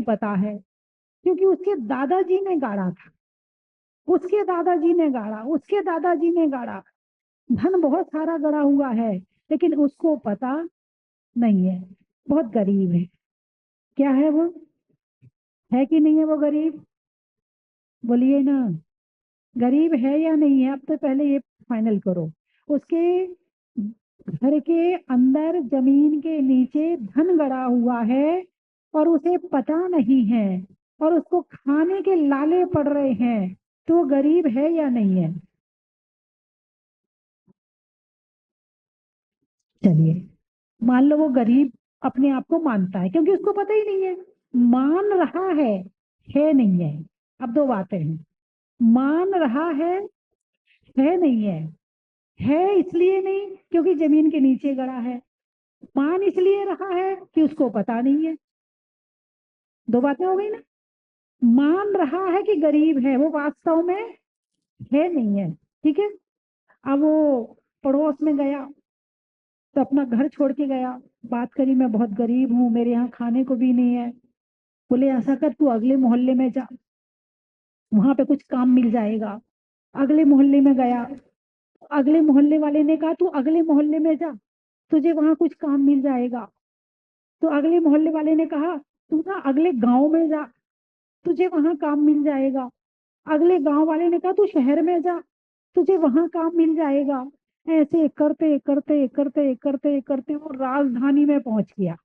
पता है, क्योंकि उसके दादाजी ने गाड़ा था, उसके दादाजी ने गाड़ा, उसके दादाजी ने गाड़ा। धन बहुत सारा गड़ा हुआ है, लेकिन उसको पता नहीं है, बहुत गरीब है। क्या है वो? है कि नहीं है वो गरीब? बोलिए ना, गरीब है या नहीं है? अब तो पहले ये फाइनल करो। उसके घर के अंदर जमीन के नीचे धन गड़ा हुआ है और उसे पता नहीं है, और उसको खाने के लाले पड़ रहे हैं, तो वो गरीब है या नहीं है? चलिए, मान लो वो गरीब अपने आप को मानता है, क्योंकि उसको पता ही नहीं है। मान रहा है नहीं है। अब दो बातें हैं, मान रहा है नहीं है इसलिए नहीं क्योंकि जमीन के नीचे गड़ा है, मान इसलिए रहा है कि उसको पता नहीं है। दो बातें हो गई ना। मान रहा है कि गरीब है, वो वास्तव में है नहीं है। ठीक है। अब वो पड़ोस में गया, तो अपना घर छोड़ के गया, बात करी मैं बहुत गरीब हूँ, मेरे यहाँ खाने को भी नहीं है। बोले ऐसा कर, तू अगले मोहल्ले में जा, वहां पे कुछ काम मिल जाएगा। अगले मोहल्ले में गया, अगले मोहल्ले वाले ने कहा तू अगले मोहल्ले में जा, तुझे वहां कुछ काम मिल जाएगा। तो अगले मोहल्ले वाले ने कहा तू ना अगले गांव में जा, तुझे वहां काम मिल जाएगा। अगले गांव वाले ने कहा तू शहर में जा, तुझे वहां काम मिल जाएगा। ऐसे करते करते करते करते करते वो राजधानी में पहुंच गया।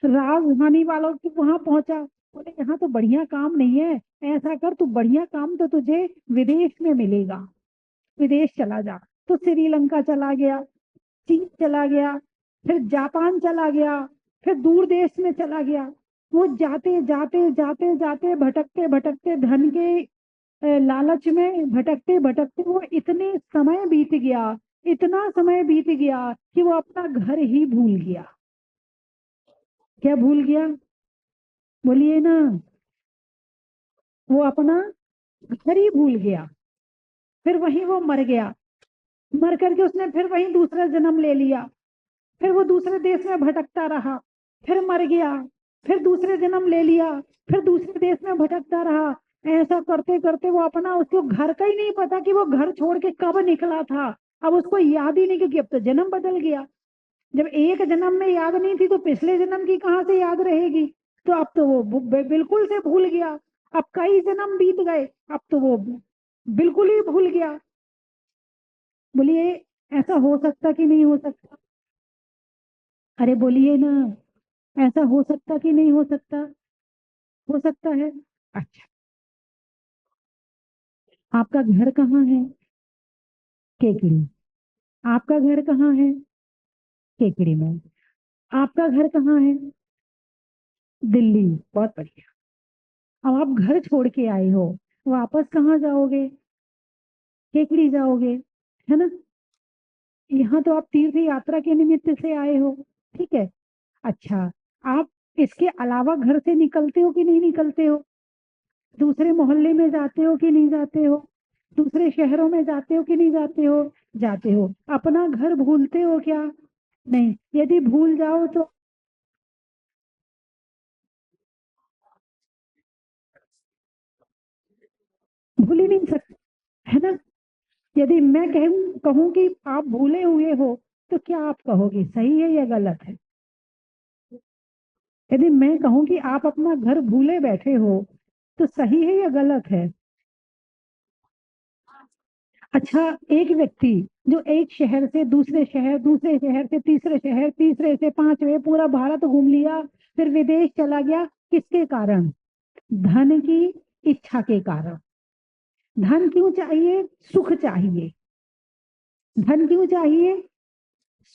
राजधानी वालों की वहां पहुंचा, बोले यहाँ तो बढ़िया काम नहीं है, ऐसा कर तू बढ़िया काम तो तुझे विदेश में मिलेगा, विदेश चला जा। तो श्रीलंका चला गया, चीन चला गया, फिर जापान चला गया, फिर दूर देश में चला गया। वो जाते जाते जाते जाते भटकते भटकते धन के लालच में भटकते भटकते वो इतने समय बीत गया, इतना समय बीत गया कि वो अपना घर ही भूल गया। क्या भूल गया? बोलिए ना। वो अपना घर ही भूल गया। फिर वहीं वो मर गया, मर करके उसने फिर वहीं दूसरा जन्म ले लिया। फिर वो दूसरे देश में भटकता रहा, फिर मर गया, फिर दूसरे जन्म ले लिया, फिर दूसरे देश में भटकता रहा। ऐसा करते करते वो अपना, उसको घर का ही नहीं पता कि वो घर छोड़ के कब निकला था। अब उसको याद ही नहीं, क्योंकि अब तो जन्म बदल गया। जब एक जन्म में याद नहीं थी तो पिछले जन्म की कहां से याद रहेगी? तो अब तो वो बिल्कुल से भूल गया। अब कई जन्म बीत गए, अब तो वो बिल्कुल ही भूल गया। बोलिए, ऐसा हो सकता कि नहीं हो सकता? अरे बोलिए ना, ऐसा हो सकता कि नहीं हो सकता? हो सकता है। अच्छा, आपका घर कहाँ है? केकड़ी। आपका घर कहाँ है? केकड़ी में। आपका घर कहाँ है? दिल्ली। बहुत बढ़िया। अब आप घर छोड़ के आए हो, वापस कहाँ जाओगे? केकड़ी जाओगे, है ना? यहाँ तो आप तीर्थ यात्रा के निमित्त से आए हो, ठीक है। अच्छा, आप इसके अलावा घर से निकलते हो कि नहीं निकलते हो? दूसरे मोहल्ले में जाते हो कि नहीं जाते हो? दूसरे शहरों में जाते हो कि नहीं जाते हो? जाते हो। अपना घर भूलते हो क्या? नहीं। यदि भूल जाओ तो भूल ही नहीं सकते, है ना? यदि मैं कहूं कि आप भूले हुए हो, तो क्या आप कहोगे सही है या गलत है? यदि मैं कहूं कि आप अपना घर भूले बैठे हो, तो सही है या गलत है? अच्छा, एक व्यक्ति जो एक शहर से दूसरे शहर, दूसरे शहर से तीसरे शहर, तीसरे से पांचवे, पूरा भारत घूम लिया, फिर विदेश चला गया, किसके कारण? धन की इच्छा के कारण। धन क्यों चाहिए? सुख चाहिए। धन क्यों चाहिए?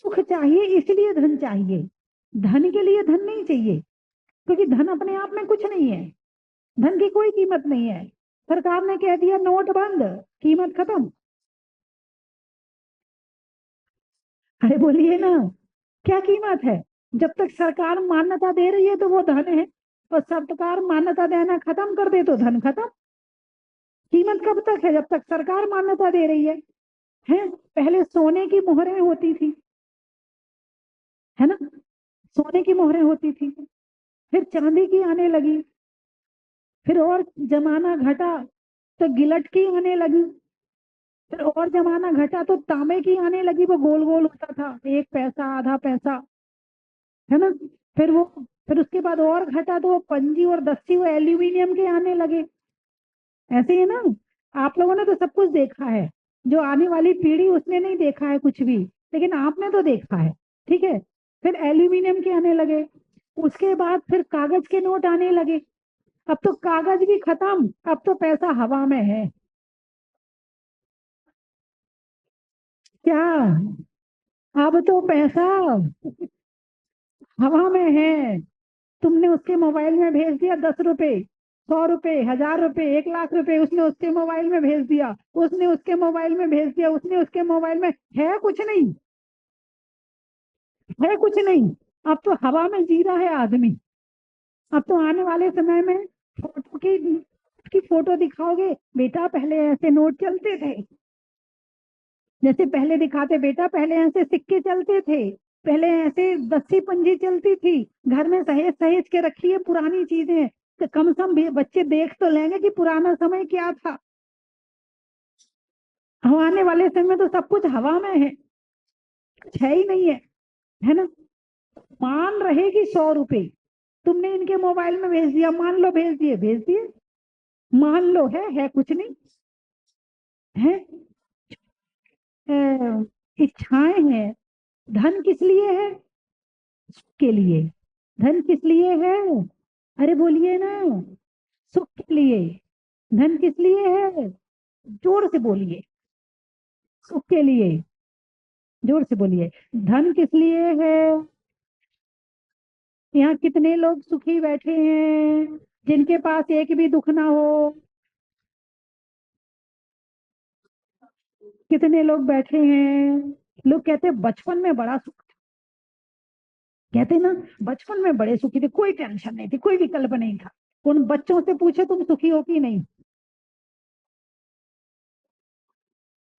सुख चाहिए, इसलिए धन चाहिए। धन के लिए धन नहीं चाहिए, क्योंकि धन अपने आप में कुछ नहीं है। धन की कोई कीमत नहीं है। सरकार ने कह दिया नोट बंद, कीमत खत्म। अरे बोलिए ना, क्या कीमत है? जब तक सरकार मान्यता दे रही है तो वो धन है, और सरकार मान्यता देना खत्म कर दे तो धन खत्म। कीमत कब तक है? जब तक सरकार मान्यता दे रही है। पहले सोने की मोहरें होती थी, है ना? सोने की मोहरें होती थी। फिर चांदी की आने लगी, फिर और जमाना घटा तो गिलट की आने लगी, फिर और जमाना घटा तो तांबे की आने लगी, वो गोल गोल होता था, 1 पैसा, आधा पैसा, है ना। फिर वो, फिर उसके बाद और घटा तो वो पंजी और दस्ती वो एल्यूमिनियम के आने लगे। ऐसे ही है ना। आप लोगों ने तो सब कुछ देखा है, जो आने वाली पीढ़ी उसने नहीं देखा है कुछ भी, लेकिन आपने तो देखा है। ठीक है। फिर एल्यूमिनियम के आने लगे, उसके बाद फिर कागज के नोट आने लगे। अब तो कागज भी खत्म, अब तो पैसा हवा में है। क्या? अब तो पैसा हवा में है। तुमने उसके मोबाइल में भेज दिया 10 रुपए, 100 रुपए, 1000 रुपए, 1 लाख रुपए, उसने उसके मोबाइल में भेज दिया, उसने उसके मोबाइल में भेज दिया, उसने उसके मोबाइल में, है कुछ नहीं, है कुछ नहीं। अब तो हवा में जी रहा है आदमी। अब तो आने वाले समय में फोटो की फोटो दिखाओगे, बेटा पहले ऐसे नोट चलते थे, जैसे पहले दिखाते, बेटा पहले ऐसे सिक्के चलते थे, पहले ऐसे दस्ती पंजी चलती थी, घर में सहेज सहेज के रखिए पुरानी चीजें, तो कम से कम बच्चे देख तो लेंगे कि पुराना समय क्या था। हम आने वाले समय में तो सब कुछ हवा में है, कुछ है ही नहीं है ना। मान रहे कि 100 रुपए तुमने इनके मोबाइल में भेज दिया, मान लो भेज दिए, भेज दिए, मान लो है कुछ नहीं है। इच्छाएं हैं। धन किस लिए है? सुख के लिए। धन किस लिए है? अरे बोलिए ना। सुख के लिए। धन किस लिए है? जोर से बोलिए। सुख के लिए। जोर से बोलिए। धन किस लिए है? यहाँ कितने लोग सुखी बैठे हैं जिनके पास एक भी दुख ना हो? कितने लोग बैठे हैं? लोग कहते हैं बचपन में बड़ा सुख था, कहते ना बचपन में बड़े सुखी थे, कोई टेंशन नहीं थी, कोई विकल्प नहीं था। उन बच्चों से पूछे तुम सुखी हो कि नहीं?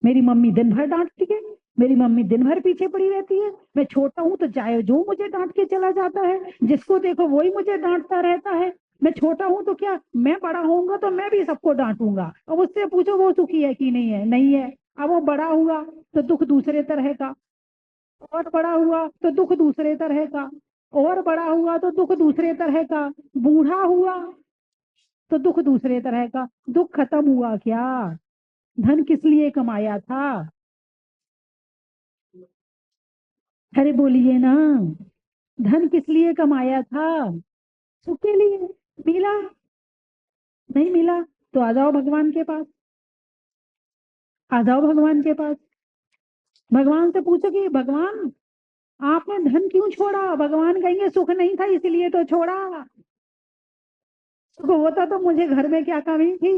मेरी मम्मी दिन भर डांटती है, मेरी मम्मी दिन भर पीछे पड़ी रहती है, मैं छोटा हूं तो चाहे जो मुझे डांट के चला जाता है, जिसको देखो वही मुझे डांटता रहता है। मैं छोटा हूं तो क्या, मैं बड़ा होऊंगा तो मैं भी सबको डांटूंगा। अब उससे पूछो वो सुखी है कि नहीं है, नहीं है। अब वो बड़ा हुआ तो दुख दूसरे तरह का, और बड़ा हुआ तो दुख दूसरे तरह का, और बड़ा हुआ तो दुख दूसरे तरह का, बूढ़ा हुआ तो दुख दूसरे तरह का। दुख खत्म हुआ क्या? धन किस लिए कमाया था? अरे बोलिए ना। धन किस लिए कमाया था? सुख के लिए। मिला? नहीं मिला तो आ जाओ भगवान के पास, आ जाओ भगवान के पास। भगवान से पूछो कि भगवान आपने धन क्यों छोड़ा? भगवान कहेंगे सुख नहीं था इसलिए तो छोड़ा। सुख होता तो मुझे घर में क्या कमी थी?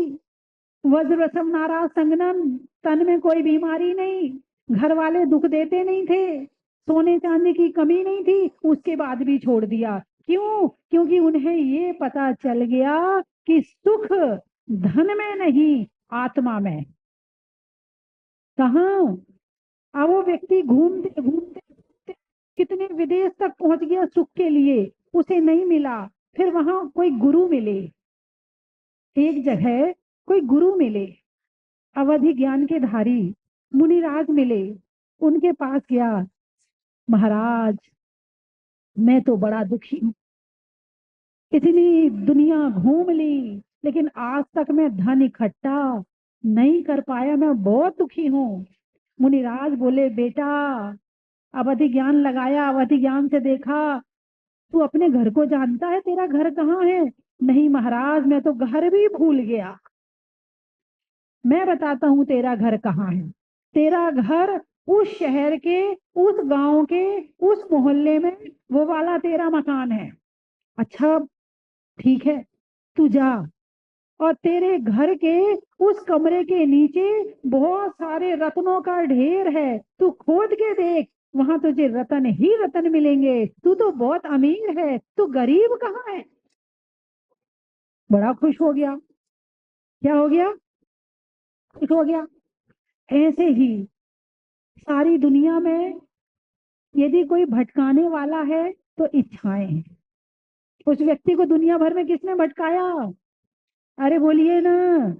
वज्रसम नारा संगनम, तन में कोई बीमारी नहीं, घर वाले दुख देते नहीं थे, सोने चांदी की कमी नहीं थी, उसके बाद भी छोड़ दिया। क्यों? क्योंकि उन्हें ये पता चल गया कि सुख धन में नहीं, आत्मा में। कहाँ? अब वो व्यक्ति घूमते घूमते घूमते कितने विदेश तक पहुंच गया सुख के लिए, उसे नहीं मिला। फिर वहां कोई गुरु मिले, एक जगह कोई गुरु मिले, अवधि ज्ञान के धारी मुनिराज मिले। उनके पास गया, महाराज मैं तो बड़ा दुखी हूँ, इतनी दुनिया घूम ली लेकिन आज तक मैं धन इकट्ठा नहीं कर पाया, मैं बहुत दुखी हूँ। मुनिराज बोले बेटा, अवधि ज्ञान लगाया, अवधि ज्ञान से देखा, तू अपने घर को जानता है? तेरा घर कहाँ है? नहीं महाराज मैं तो घर भी भूल गया। मैं बताता हूँ तेरा घर कहाँ है। तेरा घर उस शहर के, उस गांव के, उस मोहल्ले में वो वाला तेरा मकान है। अच्छा ठीक है, तू जा, और तेरे घर के उस कमरे के नीचे बहुत सारे रत्नों का ढेर है, तू खोद के देख, वहां तुझे रतन ही रतन मिलेंगे, तू तो बहुत अमीर है, तू गरीब कहाँ है? बड़ा खुश हो गया। क्या हो गया? खुश हो गया। ऐसे ही सारी दुनिया में यदि कोई भटकाने वाला है तो इच्छाएं हैं। उस व्यक्ति को दुनिया भर में किसने भटकाया? अरे बोलिए ना,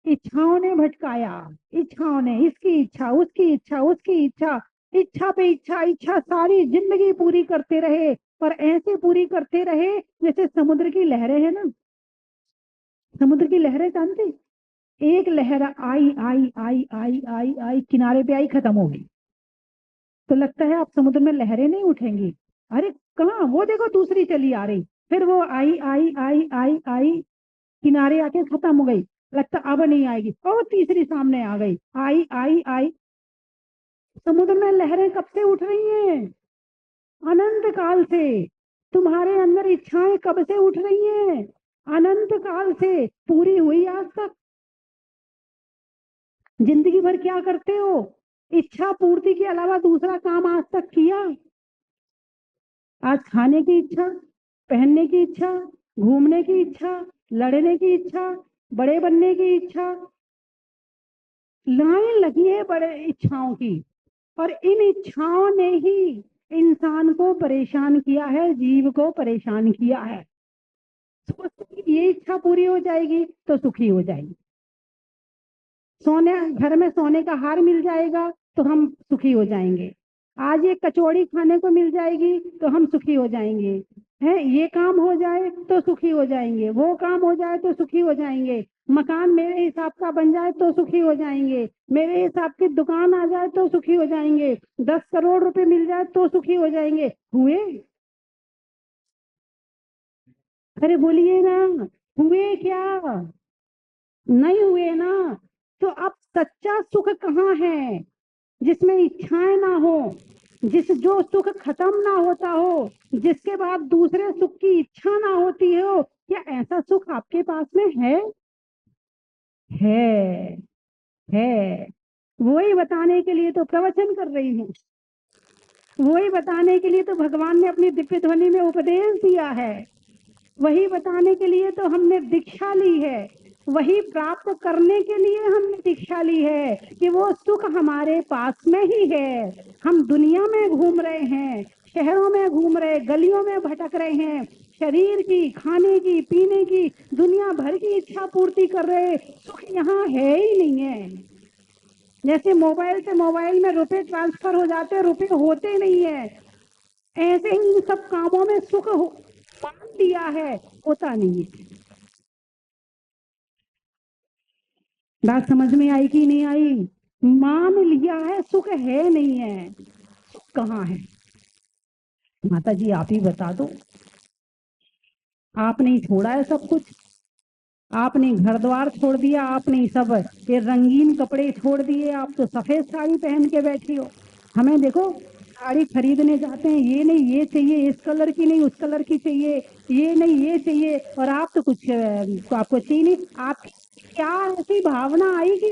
इच्छाओं ने भटकाया। इच्छाओं ने, इसकी इच्छा, उसकी इच्छा, उसकी इच्छा, इच्छा पे इच्छा, इच्छा सारी जिंदगी पूरी करते रहे। पर ऐसे पूरी करते रहे जैसे समुद्र की लहरें है ना। समुद्र की लहरें जानते, एक लहर आई आई आई आई आई आई, किनारे पे आई, खत्म हो गई। तो लगता है आप समुद्र में लहरें नहीं उठेंगी। अरे कहाँ, वो देखो दूसरी चली आ रही। फिर वो आई आई आई आई आई, किनारे आके खत्म हो गई। लगता अब नहीं आएगी, और तीसरी सामने आ गई, आई आई आई। समुद्र में लहरें कब से उठ रही हैं? अनंत काल से। तुम्हारे अंदर इच्छाएं कब से उठ रही हैं? अनंत काल से। पूरी हुई आज तक? जिंदगी भर क्या करते हो? इच्छा पूर्ति के अलावा दूसरा काम आज तक किया? आज खाने की इच्छा, पहनने की इच्छा, घूमने की इच्छा, लड़ने की इच्छा, बड़े बनने की इच्छा, लाइन लगी है बड़े इच्छाओं की। और इन इच्छाओं ने ही इंसान को परेशान किया है, जीव को परेशान किया है। ये इच्छा पूरी हो जाएगी तो सुखी हो जाएगी। सोने, घर में सोने का हार मिल जाएगा तो हम सुखी हो जाएंगे। आज ये कचौड़ी खाने को मिल जाएगी तो हम सुखी हो जाएंगे। है, ये काम हो जाए तो सुखी हो जाएंगे, वो काम हो जाए तो सुखी हो जाएंगे, मकान मेरे हिसाब का बन जाए तो सुखी हो जाएंगे, मेरे हिसाब की दुकान आ जाए तो सुखी हो जाएंगे, 10 करोड़ रुपए मिल जाए तो सुखी हो जाएंगे। हुए? अरे बोलिए ना, हुए क्या? नहीं हुए ना। तो अब सच्चा सुख कहाँ है? जिसमें इच्छाएं ना हो, जो सुख खत्म ना होता हो, जिसके बाद दूसरे सुख की इच्छा ना होती हो। क्या ऐसा सुख आपके पास में है? है। है। वही बताने के लिए तो प्रवचन कर रही हूँ। वही बताने के लिए तो भगवान ने अपनी दिव्य ध्वनि में उपदेश दिया है। वही बताने के लिए तो हमने दीक्षा ली है। वही प्राप्त करने के लिए हमने दीक्षा ली है कि वो सुख हमारे पास में ही है। हम दुनिया में घूम रहे हैं, शहरों में घूम रहे, गलियों में भटक रहे हैं, शरीर की, खाने की, पीने की, दुनिया भर की इच्छा पूर्ति कर रहे। सुख यहाँ है ही नहीं है। जैसे मोबाइल से मोबाइल में रुपए ट्रांसफर हो जाते, रुपए होते नहीं है, ऐसे ही इन सब कामों में सुख मान लिया है, होता नहीं है। बात समझ में आई कि नहीं आई? मान लिया है, सुख है नहीं है। सुख कहाँ है? माता जी आप ही बता दो। आपने ही छोड़ा है सब कुछ। आपने घर द्वार छोड़ दिया, आपने सब ये रंगीन कपड़े छोड़ दिए, आप तो सफेद साड़ी पहन के बैठी हो। हमें देखो, साड़ी खरीदने जाते हैं, ये नहीं ये चाहिए, इस कलर की नहीं उस कलर की चाहिए, ये नहीं ये चाहिए, और आप तो कुछ आपको चाहिए नहीं। आप क्या ऐसी भावना आई कि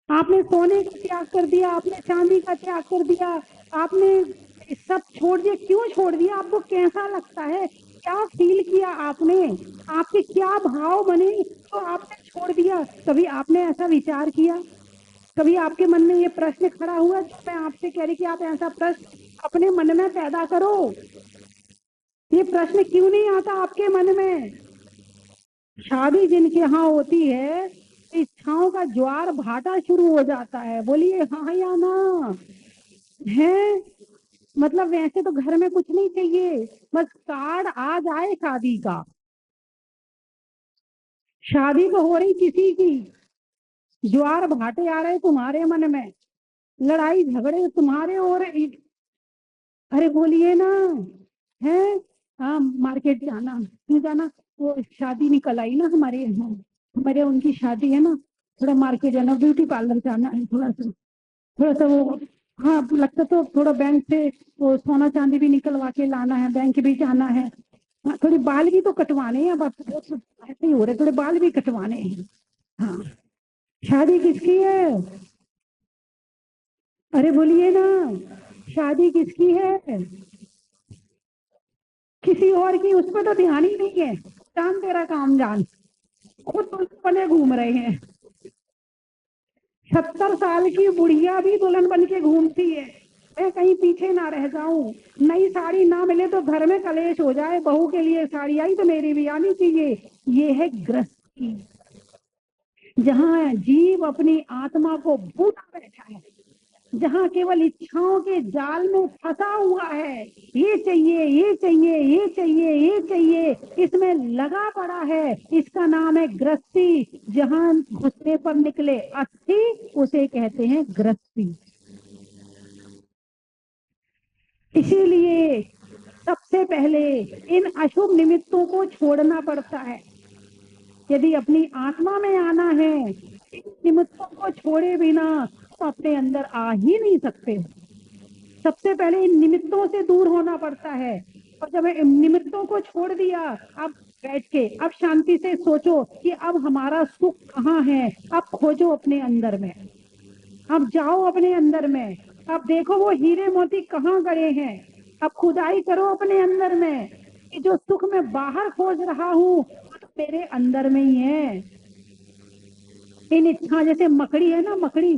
आपने सोने का त्याग कर दिया, आपने चांदी का त्याग कर दिया, आपने सब छोड़ दिया? क्यों छोड़ दिया? आपको कैसा लगता है? क्या फील किया आपने? आपके क्या भाव बने तो आपने छोड़ दिया? कभी आपने ऐसा विचार किया? कभी आपके मन में ये प्रश्न खड़ा हुआ? जो मैं आपसे कह रही कि आप ऐसा प्रश्न अपने मन में पैदा करो। ये प्रश्न क्यों नहीं आता आपके मन में? शादी जिनके यहाँ होती है, इच्छाओं का ज्वार भाटा शुरू हो जाता है। बोलिए हाँ या ना? है, मतलब वैसे तो घर में कुछ नहीं चाहिए, बस कार्ड आ जाए शादी का। शादी तो हो रही किसी की, ज्वार भाटे आ रहे तुम्हारे मन में, लड़ाई झगड़े तुम्हारे हो रहे। अरे बोलिए ना। है, हाँ मार्केट जाना, क्यों जाना? वो शादी निकल आई ना हमारे यहाँ, हमारे यहाँ उनकी शादी है ना, थोड़ा मार्केट जाना, ब्यूटी पार्लर जाना है, थोड़ा सा वो। हाँ लगता तो थोड़ा बैंक से वो सोना चांदी भी निकलवा के लाना है, बैंक भी जाना है। हाँ, थोड़े बाल भी तो कटवाने हैं, बस ऐसे ही हो रहे, थोड़े बाल भी कटवाने हैं। हाँ, शादी किसकी है? अरे बोलिए ना, शादी किसकी है? किसी और की, उस पर तो ध्यान ही नहीं है। जान तेरा काम जान, खुद दुल्हन बने घूम रहे हैं। 70 साल की बुढ़िया भी दुल्हन बन के घूमती है। मैं कहीं पीछे ना रह जाऊं, नई साड़ी ना मिले तो घर में कलेश हो जाए, बहू के लिए साड़ी आई तो मेरी भी आनी चाहिए। ये है गृहस्थी, जहां जीव अपनी आत्मा को भूला बैठा है, जहां केवल इच्छाओं के जाल में फंसा हुआ है। ये चाहिए, ये चाहिए, ये चाहिए, ये चाहिए, इसमें लगा पड़ा है। इसका नाम है गृहस्थी। जहां घुसने पर निकले अस्थि, उसे कहते हैं गृहस्थी। इसीलिए सबसे पहले इन अशुभ निमित्तों को छोड़ना पड़ता है। यदि अपनी आत्मा में आना है, इन निमित्तों को छोड़े बिना तो अपने अंदर आ ही नहीं सकते। सबसे पहले इन निमित्तों से दूर होना पड़ता है। और जब इन निमित्तों को छोड़ दिया, अब बैठ के अब शांति से सोचो कि अब हमारा सुख कहाँ है। अब खोजो अपने अंदर में, अब जाओ अपने अंदर में, अब देखो वो हीरे मोती कहाँ गए हैं। अब खुदाई करो अपने अंदर में कि जो सुख मैं बाहर खोज रहा हूँ वो तो मेरे अंदर में ही है। इन इच्छा, जैसे मकड़ी है ना, मकड़ी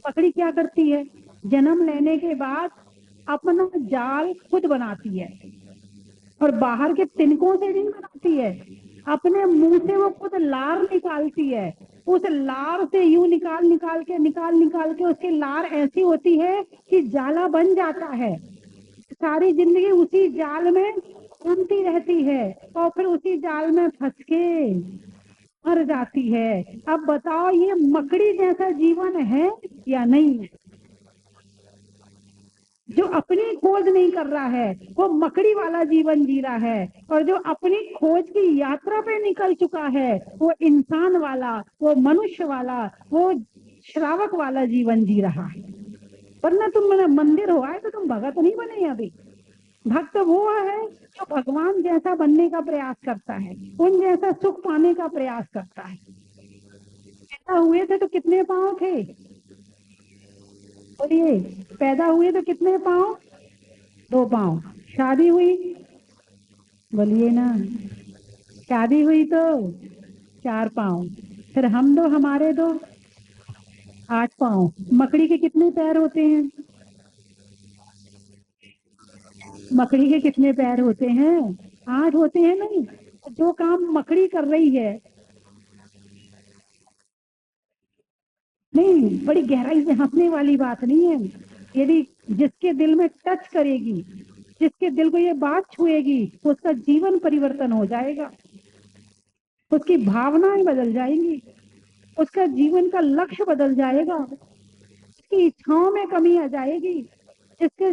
मकड़ी क्या करती है, जन्म लेने के बाद अपना जाल खुद बनाती है, और बाहर के तिनकों से नहीं बनाती है। अपने मुंह से वो खुद लार निकालती है। उस लार से यूं निकाल निकाल के उसकी लार ऐसी होती है कि जाला बन जाता है। सारी जिंदगी उसी जाल में घूमती रहती है और फिर उसी जाल में फंस के मर जाती है। अब बताओ, ये मकड़ी जैसा जीवन है या नहीं है? जो अपनी खोज नहीं कर रहा है वो मकड़ी वाला जीवन जी रहा है, और जो अपनी खोज की यात्रा पे निकल चुका है वो इंसान वाला, वो मनुष्य वाला, वो श्रावक वाला जीवन जी रहा है। वरना तुम मेरा मंदिर हो आए तो तुम भगत नहीं बने अभी। भक्त वो है जो भगवान जैसा बनने का प्रयास करता है, उन जैसा सुख पाने का प्रयास करता है। पैदा हुए थे तो कितने पांव थे? बोलिए, पैदा हुए तो कितने पांव? 2 पांव। शादी हुई, बोलिए ना, शादी हुई तो 4 पांव। फिर हम दो, हमारे दो, 8 पांव। मकड़ी के कितने पैर होते हैं? मकड़ी के कितने पैर होते हैं? 8 होते हैं। नहीं, जो काम मकड़ी कर रही है, नहीं, बड़ी गहराई से हंसने वाली बात नहीं है। यदि जिसके दिल में टच करेगी, जिसके दिल को ये बात छुएगी, उसका जीवन परिवर्तन हो जाएगा, उसकी भावनाएं बदल जाएंगी, उसका जीवन का लक्ष्य बदल जाएगा, उसकी इच्छाओं में कमी आ जाएगी। इसके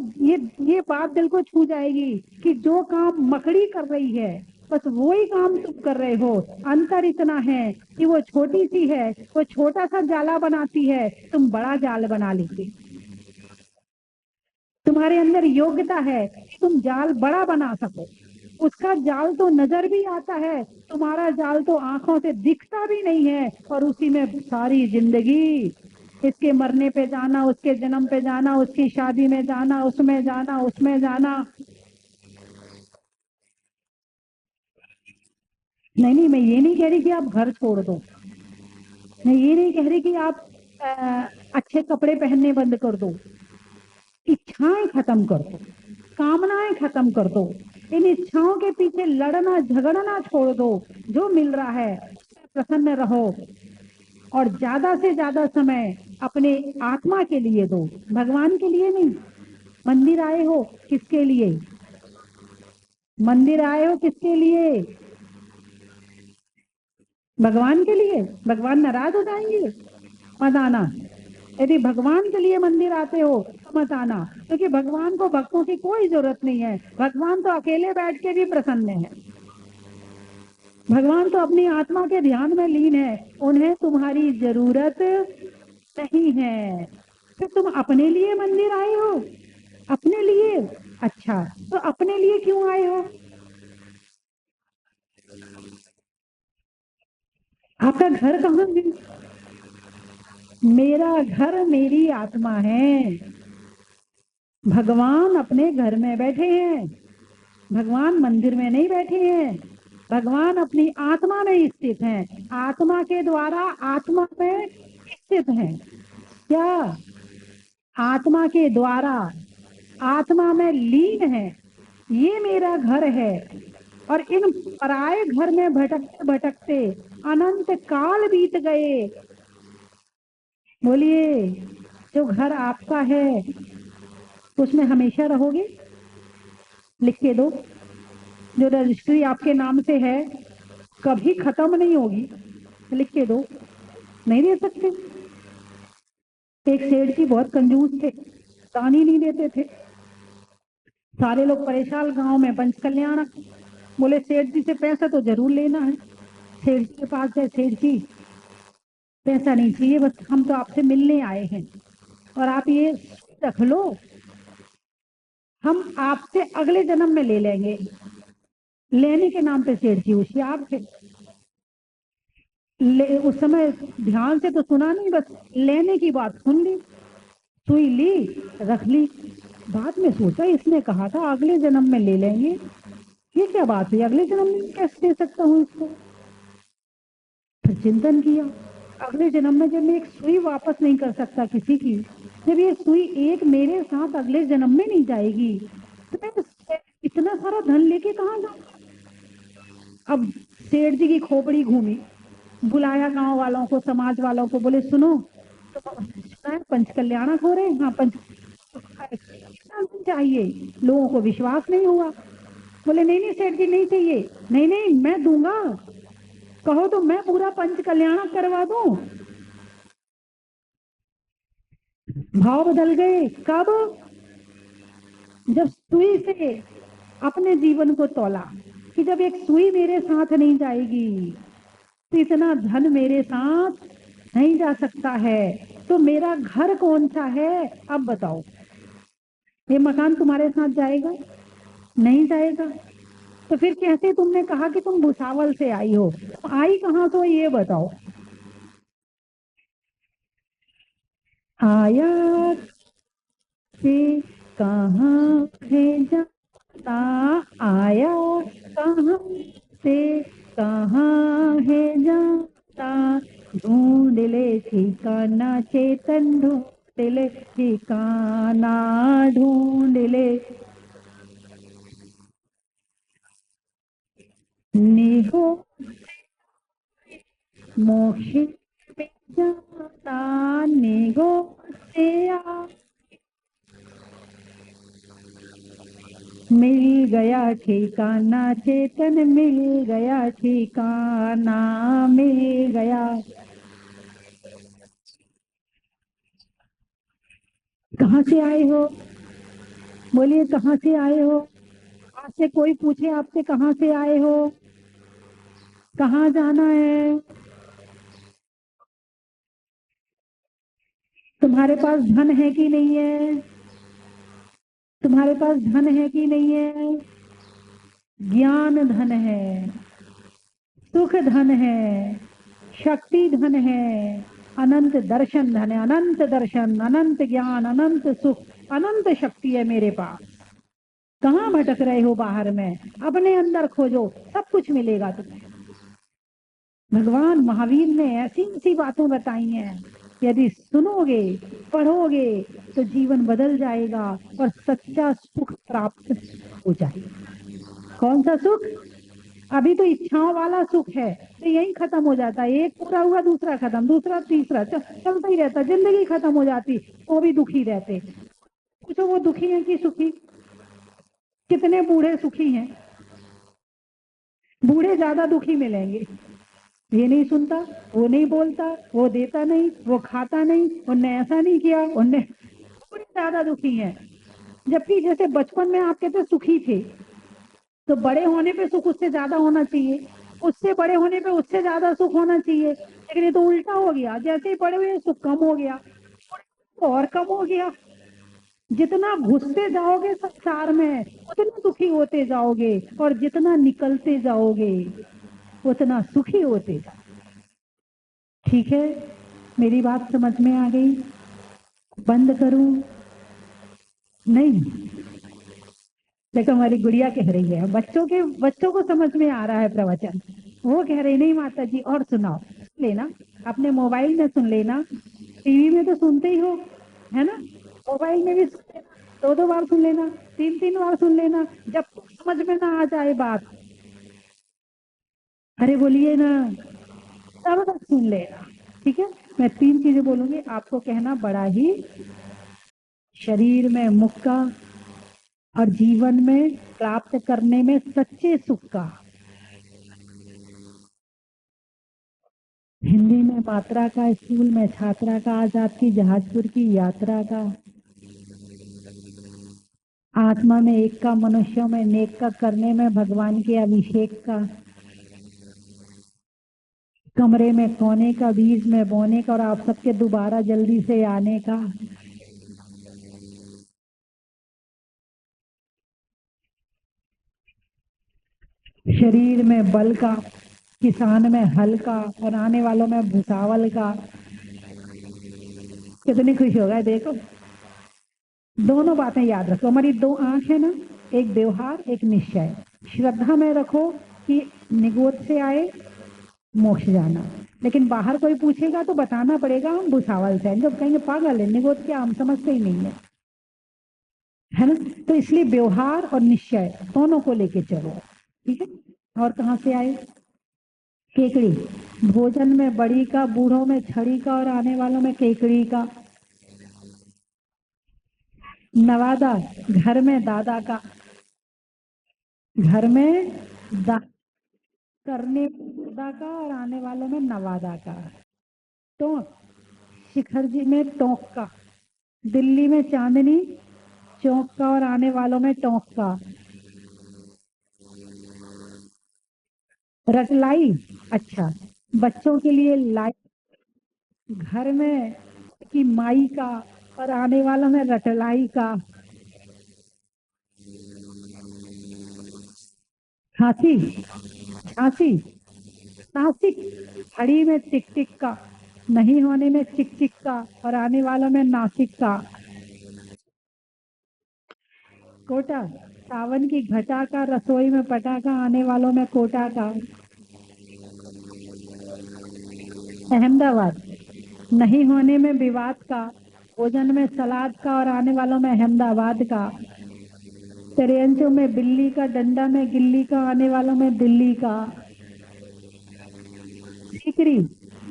ये बात दिल को छू जाएगी कि जो काम मकड़ी कर रही है बस वही काम तुम कर रहे हो। अंतर इतना है कि वो छोटी सी है, वो छोटा सा जाला बनाती है, तुम बड़ा जाल बना लेते। तुम्हारे अंदर योग्यता है कि तुम जाल बड़ा बना सको। उसका जाल तो नजर भी आता है, तुम्हारा जाल तो आंखों से दिखता भी नहीं है, और उसी में सारी जिंदगी, इसके मरने पे जाना, उसके जन्म पे जाना, उसकी शादी में जाना, उसमें जाना, उसमें जाना। नहीं नहीं, मैं ये नहीं कह रही कि आप घर छोड़ दो, मैं ये नहीं कह रही कि आप अच्छे कपड़े पहनने बंद कर दो। इच्छाएं खत्म कर दो, कामनाएं खत्म कर दो, इन इच्छाओं के पीछे लड़ना झगड़ना छोड़ दो। जो मिल रहा है उसमें प्रसन्न रहो, और ज्यादा से ज्यादा समय अपने आत्मा के लिए दो, भगवान के लिए नहीं। मंदिर आए हो किसके लिए? मंदिर आए हो किसके लिए? भगवान के लिए। भगवान नाराज हो जाएंगे? मत आना। यदि भगवान के लिए मंदिर आते हो तो मत आना, क्योंकि भगवान को भक्तों की कोई जरूरत नहीं है। भगवान तो अकेले बैठ के भी प्रसन्न है। भगवान तो अपनी आत्मा के ध्यान में लीन है, उन्हें तुम्हारी जरूरत नहीं है। फिर तुम अपने लिए मंदिर आए हो? अपने लिए? अच्छा, तो अपने लिए क्यों आए हो? आपका घर कहाँ है? मेरा घर मेरी आत्मा है। भगवान अपने घर में बैठे हैं, भगवान मंदिर में नहीं बैठे हैं। भगवान अपनी आत्मा में स्थित हैं, आत्मा के द्वारा आत्मा में स्थित हैं। क्या? आत्मा के द्वारा आत्मा में लीन है, ये मेरा घर है। और इन पराये घर में भटकते भटकते अनंत काल बीत गए। बोलिए, जो घर आपका है उसमें हमेशा रहोगे? लिख के दो। जो रजिस्ट्री आपके नाम से है कभी खत्म नहीं होगी, लिख के दो। नहीं दे सकते? एक सेठ जी बहुत कंजूस थे, दान ही नहीं देते थे। सारे लोग परेशान गांव में, पंच कल्याण। बोले सेठ जी से पैसा तो जरूर लेना है। सेठ जी के पास गए, सेठ जी पैसा नहीं चाहिए, बस हम तो आपसे मिलने आए हैं और आप ये रख लो, हम आपसे अगले जन्म में ले लेंगे। लेने के नाम पे सेठ जी होशियार थे। उस समय ध्यान से तो सुना नहीं, बस लेने की बात सुन ली, सुई ली, रख ली। बाद में सोचा, इसने कहा था अगले जन्म में ले लेंगे, ये क्या बात है, अगले जन्म में कैसे दे सकता हूँ इसको। फिर चिंतन किया, अगले जन्म में जब मैं एक सुई वापस नहीं कर सकता किसी की, जब ये सुई एक मेरे साथ अगले जन्म में नहीं जाएगी, तो मैं इतना सारा धन लेके कहाँ जाऊँ। अब सेठ जी की खोपड़ी घूमी, बुलाया गांव वालों को, समाज वालों को, बोले सुनो, तो सुना है पंच कल्याणक हो रहे हैं, हाँ पंच चाहिए। लोगों को विश्वास नहीं हुआ, बोले नहीं नहीं सेठ जी नहीं चाहिए। नहीं नहीं मैं दूंगा, कहो तो मैं पूरा पंच कल्याणक करवा दूं। भाव बदल गए। कब? जब सुई से अपने जीवन को तोला कि जब एक सुई मेरे साथ नहीं जाएगी तो इतना धन मेरे साथ नहीं जा सकता है, तो मेरा घर कौन सा है अब बताओ। ये मकान तुम्हारे साथ जाएगा? नहीं जाएगा। तो फिर कैसे तुमने कहा कि तुम भुसावल से आई हो, आई कहाँ तो ये बताओ। आया से कहाँ है जाता, आया कहाँ से कहाँ है जाता, ढूंढ ले ठिकाना चेतन, ढूंढ ले ठिकाना, ढूंढ ले निहो मोक्ष में जाता, निगो से आ मिल गया ठिकाना चेतन, मिल गया ठिकाना, मिल गया। कहाँ से आए हो? बोलिए कहाँ से आए हो? आज से कोई पूछे आपसे कहाँ से आए हो, कहाँ जाना है? तुम्हारे पास धन है कि नहीं है? तुम्हारे पास धन है कि नहीं है? ज्ञान धन है, सुख धन है, शक्ति धन है, अनंत दर्शन धन है। अनंत दर्शन, अनंत ज्ञान, अनंत सुख, अनंत शक्ति है मेरे पास। कहाँ भटक रहे हो बाहर में? अपने अंदर खोजो, सब कुछ मिलेगा तुम्हें। भगवान महावीर ने ऐसी ऐसी बातें बताई हैं, यदि सुनोगे, पढ़ोगे तो जीवन बदल जाएगा और सच्चा सुख प्राप्त हो जाएगा। कौन सा सुख? अभी तो इच्छाओं वाला सुख है, तो यही खत्म हो जाता है। एक पूरा हुआ, दूसरा खत्म, दूसरा तीसरा, चलता ही रहता, जिंदगी खत्म हो जाती, वो भी दुखी रहते। पूछो वो दुखी है कि सुखी? कितने बूढ़े सुखी हैं? बूढ़े ज्यादा दुखी मिलेंगे। ये नहीं सुनता, वो नहीं बोलता, वो देता नहीं, वो खाता नहीं, उनने ऐसा नहीं किया, उनने, बूढ़े ज्यादा दुखी हैं। जबकि जैसे बचपन में आप कहते सुखी थे, तो बड़े होने पे सुख उससे ज्यादा होना चाहिए, उससे बड़े होने पे उससे ज्यादा सुख होना चाहिए। लेकिन ये तो उल्टा हो गया, जैसे ही बड़े हुए सुख कम हो गया और कम हो गया। जितना घुसते जाओगे संसार में उतना दुखी होते जाओगे, और जितना निकलते जाओगे उतना सुखी होते जाओगे। ठीक है, मेरी बात समझ में आ गई? बंद करूं? नहीं, देखो हमारी गुड़िया कह रही है, बच्चों को समझ में आ रहा है प्रवचन। वो कह रही नहीं माता जी और सुनाओ। लेना, अपने मोबाइल में सुन लेना, टीवी में तो सुनते ही हो, है ना, मोबाइल में भी सुन लेना। 2 बार सुन लेना, 3 बार सुन लेना, जब समझ में ना आ जाए बात, अरे बोलिए ना, तब तक सुन लेना। ठीक है, मैं 3 चीजें बोलूंगी, आपको कहना बड़ा ही, शरीर में मुख का और जीवन में प्राप्त करने में सच्चे सुख का। हिंदी में मात्रा का, स्कूल में छात्रा का, आज आपकी जहाजपुर की यात्रा का, आत्मा में एक का, मनुष्यों में नेक का करने में भगवान के अभिषेक का, कमरे में कोने का, बीज में बोने का और आप सबके दोबारा जल्दी से आने का। शरीर में बल का, किसान में हल का और आने वालों में भुसावल का। कितनी खुशी होगा देखो, दोनों बातें याद रखो। हमारी 2 आंख है ना, एक व्यवहार एक निश्चय। श्रद्धा में रखो कि निगोद से आए मोक्ष जाना, लेकिन बाहर कोई पूछेगा तो बताना पड़ेगा हम भुसावल से हैं। जब कहेंगे पागल है, निगोद क्या, हम समझते ही नहीं है ना। तो इसलिए व्यवहार और निश्चय दोनों को लेके चलो। ठीक है, और कहाँ से आए? केकड़ी, भोजन में बड़ी का, बूढ़ों में छड़ी का और आने वालों में केकड़ी का। नवादा, घर में दादा का, घर में करने दादा का और आने वालों में नवादा का। टोंक, शिखर जी में टोंक का, दिल्ली में चांदनी चौक का और आने वालों में टोंक का। रटलाई, अच्छा, बच्चों के लिए लाई, घर में की माई का और आने वालों में रटलाई का। खांसी, झांसी, नासिक, हड़ी में टिक टिक का, नहीं होने में चिक चिक का और आने वालों में नासिक का। कोटा, सावन की घटा का, रसोई में पटाखा, आने वालों में कोटा का। अहमदाबाद, नहीं होने में विवाद का, भोजन में सलाद का और आने वालों में अहमदाबाद का। त्रियंचों में बिल्ली का, डंडा में गिल्ली का, आने वालों में दिल्ली का। सीकरी,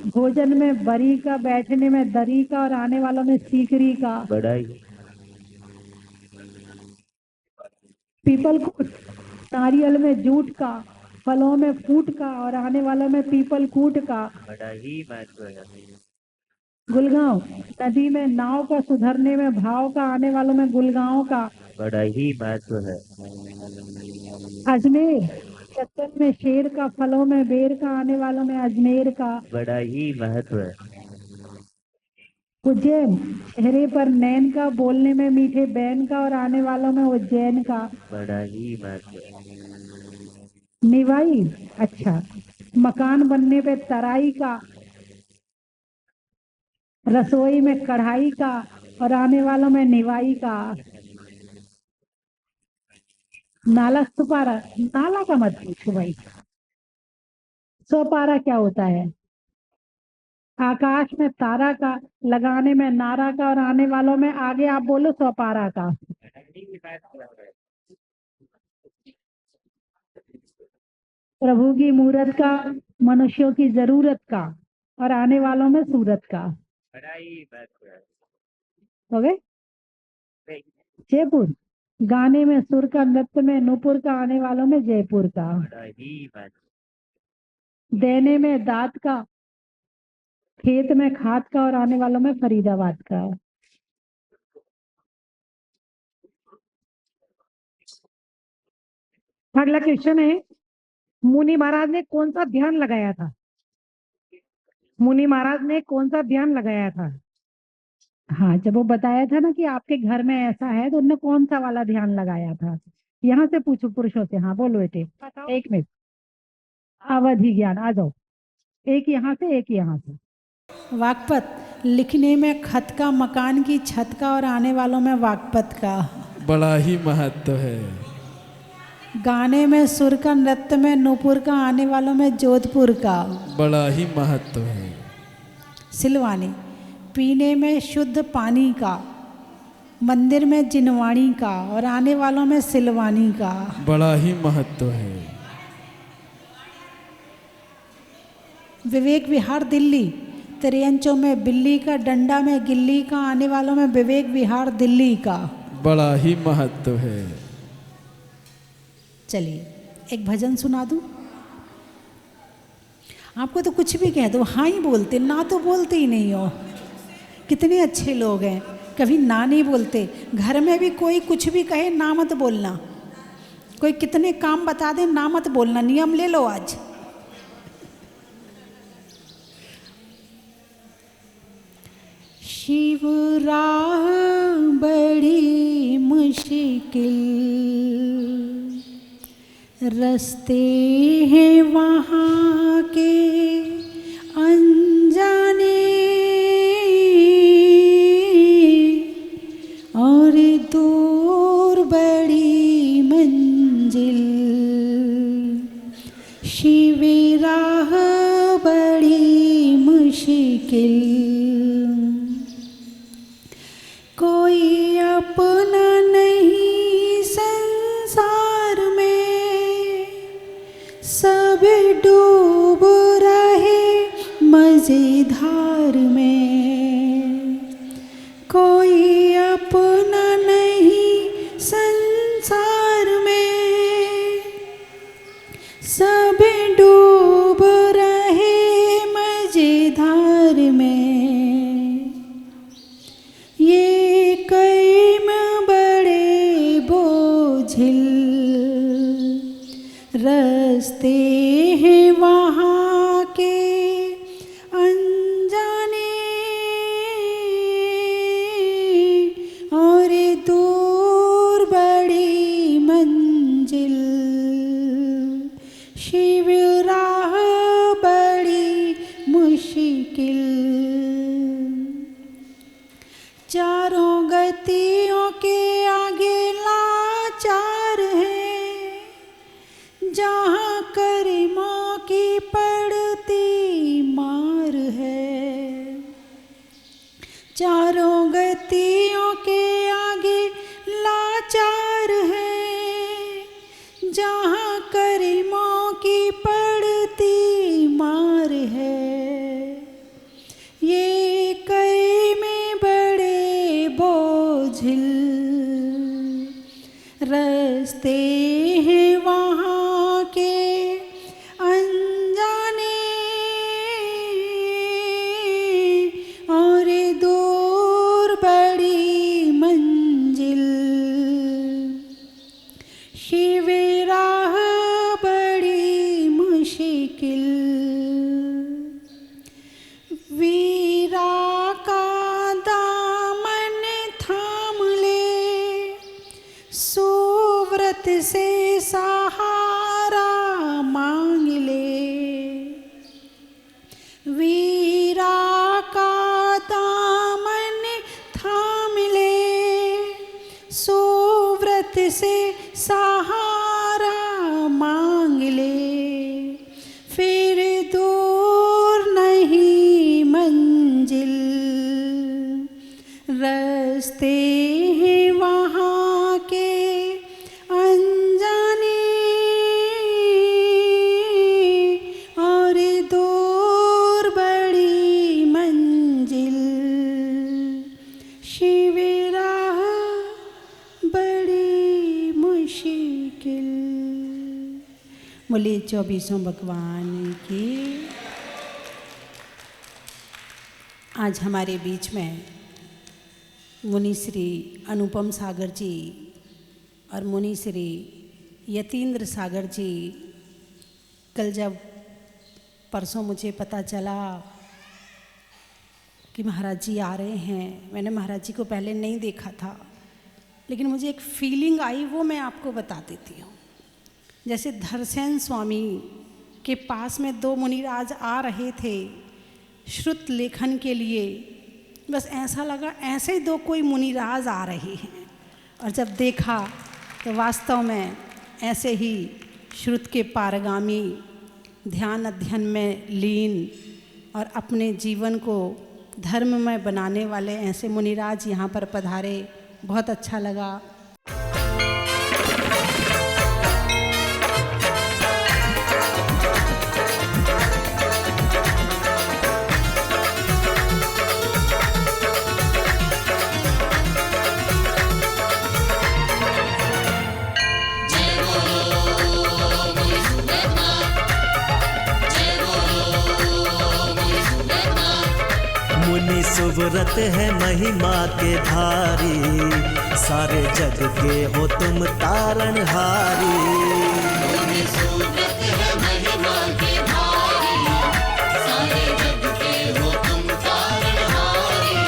भोजन में बरी का, बैठने में दरी का और आने वालों में सीकरी का। बढ़ाई, पीपल कूट, नारियल में जूट का, फलों में फूट का और आने वालों में पीपल कूट का। बड़ा ही महत्व है। गुलगांव, नदी में नाव का, सुधरने में भाव का, आने वालों में गुलगांव का। बड़ा ही महत्व है। अजमेर, चक्कर में शेर का, फलों में बेर का, आने वालों में अजमेर का। बड़ा ही महत्व है। उज्जैन, चेहरे पर नैन का, बोलने में मीठे बैन का और आने वालों में उज्जैन का। बड़ा ही महत्व है। निवाई, अच्छा, मकान बनने पे तराई का, रसोई में कढ़ाई का और आने वालों में निवाई का। नाला सुपारा, नाला का मत पूछो भाई, सोपारा क्या होता है? आकाश में तारा का, लगाने में नारा का और आने वालों में, आगे आप बोलो सोपारा का। प्रभु की मूरत का, मनुष्यों की जरूरत का और आने वालों में सूरत का। बड़ा ही महत्व है। हो गए? जयपुर, गाने में सुर का, नृत्य में नूपुर का, आने वालों में जयपुर का। बड़ा ही महत्व। देने में दात का, खेत में खाद का और आने वालों में फरीदाबाद का। अगला क्वेश्चन है, मुनि महाराज ने कौन सा ध्यान लगाया था? मुनि महाराज ने कौन सा ध्यान लगाया था? हाँ, जब वो बताया था ना कि आपके घर में ऐसा है, तो उन्होंने कौन सा वाला ध्यान लगाया था? यहाँ से पूछो पुरुषों से। हाँ बोलो बेटे, 1 मिनट। अवधि ज्ञान, आ जाओ, एक यहाँ से एक यहाँ से। वाक्पत, लिखने में खत का, मकान की छत का और आने वालों में वाक्पत का। बड़ा ही महत्व है। गाने में सुर का, नृत्य में नूपुर का, आने वालों में जोधपुर का। बड़ा ही महत्व है। सिलवानी, पीने में शुद्ध पानी का, मंदिर में जिनवाणी का और आने वालों में सिलवानी का। बड़ा ही महत्व है। विवेक विहार दिल्ली, तेरे अंचों में बिल्ली का, डंडा में गिल्ली का, आने वालों में विवेक विहार दिल्ली का। बड़ा ही महत्व है। चलिए एक भजन सुना दूं। आपको तो कुछ भी कह दो हाँ ही बोलते, ना तो बोलते ही नहीं हो। कितने अच्छे लोग हैं, कभी ना नहीं बोलते। घर में भी कोई कुछ भी कहे ना मत बोलना, कोई कितने काम बता दे ना मत बोलना, नियम ले लो आज। शिव राह बड़ी मुश्किल, रास्ते हैं वहाँ के अनजाने, और दूर बड़ी मंजिल। शिव राह बड़ी मुश्किल, कोई अपना नहीं संसार में, सब डूब रहे मजेदार में। कोई अपना नहीं संसार में, सब डूब रहे मजेदार में। ये कर्म बड़े बोझिल, रास्ते हैं वहाँ के अनजाने, और दूर बड़ी मंजिल। शिव राह बड़ी मुश्किल, चारों गतियों के आगे लाचार है, जहाँ कर्मों की पड़ती मार है। चारों गतियों के आगे लाचार है, जहाँ कर्मों की पड़ती मार है। ये कर्म बड़े बोझिल, रास्ते हैं वहाँ के अनजाने, और दूर बड़ी मंजिल। शिव राह बड़ी मुश्किल, वीरा का दामन थाम ले, सुव्रत से सहारा मांग ले। वीरा का दामन थाम ले, सुव्रत से सहारा मांग ले। फिर दूर नहीं मंजिल, रास्ते हैं वहाँ के अनजाने, और दूर बड़ी मंजिल। शिव राह बड़ी मुश्किल। बोले 24 भगवान की। आज हमारे बीच में मुनि श्री अनुपम सागर जी और मुनि श्री यतीन्द्र सागर जी, कल जब परसों मुझे पता चला कि महाराज जी आ रहे हैं, मैंने महाराज जी को पहले नहीं देखा था, लेकिन मुझे एक फीलिंग आई, वो मैं आपको बता देती हूँ। जैसे धरसेन स्वामी के पास में 2 मुनिराज आ रहे थे श्रुत लेखन के लिए, बस ऐसा लगा ऐसे ही 2 कोई मुनिराज आ रहे हैं, और जब देखा तो वास्तव में ऐसे ही श्रुत के पारगामी, ध्यान अध्ययन में लीन और अपने जीवन को धर्ममय बनाने वाले ऐसे मुनिराज यहाँ पर पधारे बहुत अच्छा लगा। मुनि सुव्रत है महिमा के धारी, सारे जग के हो तुम तारणहारी। मुनि सुव्रत है महिमा के धारी, सारे जग के हो तुम तारणहारी।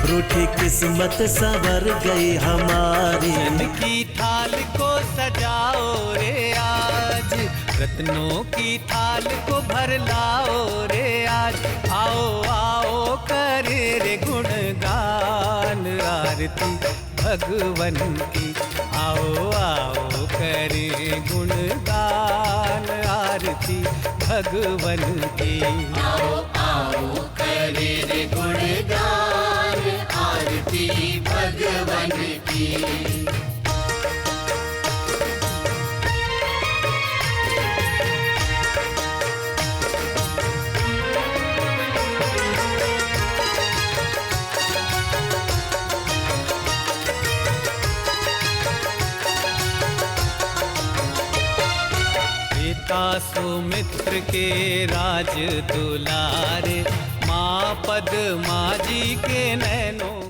रूठी किस्मत संवर गई हमारी। धन की थाल को सजाओ रे आज, रत्नों की थाल को भर लाओ रे आज। आओ आओ करे रे गुणगान आरती भगवन की। आओ आओ करे गुणगान आरती भगवन की। आओ आओ करे रे गुणगान आरती भगवन की। सुमित्र के राज दुलारे, माँ पद्मा जी के नैनों